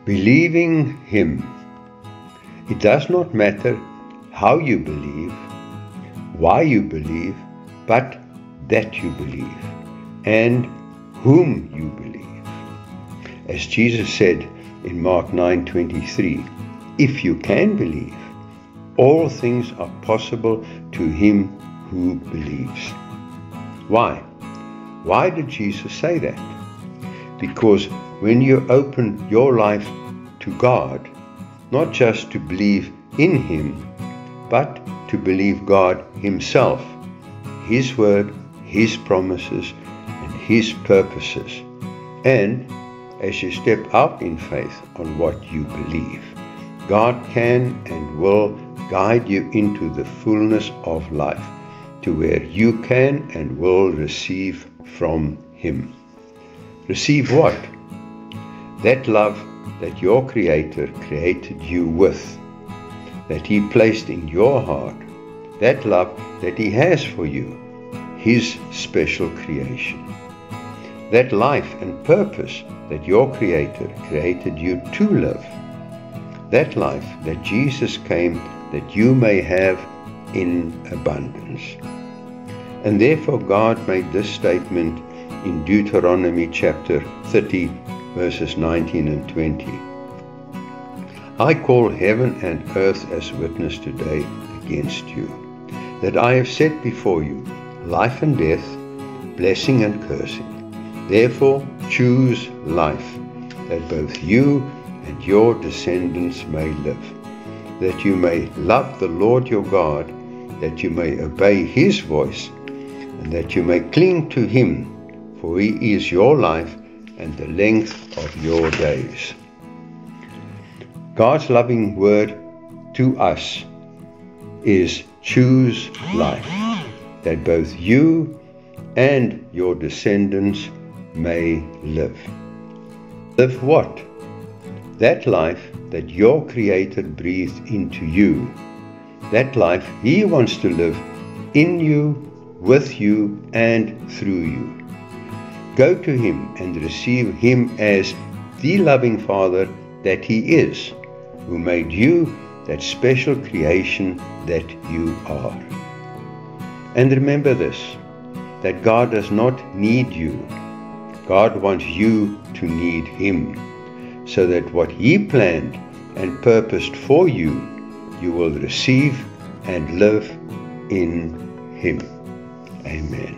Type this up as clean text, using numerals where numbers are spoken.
Believing Him. It does not matter how you believe, why you believe, but that you believe, and whom you believe. As Jesus said in Mark 9:23, if you can believe, all things are possible to him who believes. Why? Why did Jesus say that? Because when you open your life to God, not just to believe in Him, but to believe God Himself, His Word, His promises, and His purposes, and as you step out in faith on what you believe, God can and will guide you into the fullness of life, to where you can and will receive from Him. Receive what? That love that your Creator created you with, that He placed in your heart, that love that He has for you, His special creation. That life and purpose that your Creator created you to live, that life that Jesus came that you may have in abundance. And therefore God made this statement in Deuteronomy chapter 30, verses 19 and 20. I call heaven and earth as witness today against you, that I have set before you life and death, blessing and cursing. Therefore choose life, that both you and your descendants may live, that you may love the Lord your God, that you may obey His voice, and that you may cling to Him, for He is your life and the length of your days. God's loving word to us is choose life, that both you and your descendants may live. Live what? That life that your Creator breathed into you. That life He wants to live in you, with you, and through you. Go to Him and receive Him as the loving Father that He is, who made you that special creation that you are. And remember this, that God does not need you. God wants you to need Him, so that what He planned and purposed for you, you will receive and live in Him. Amen.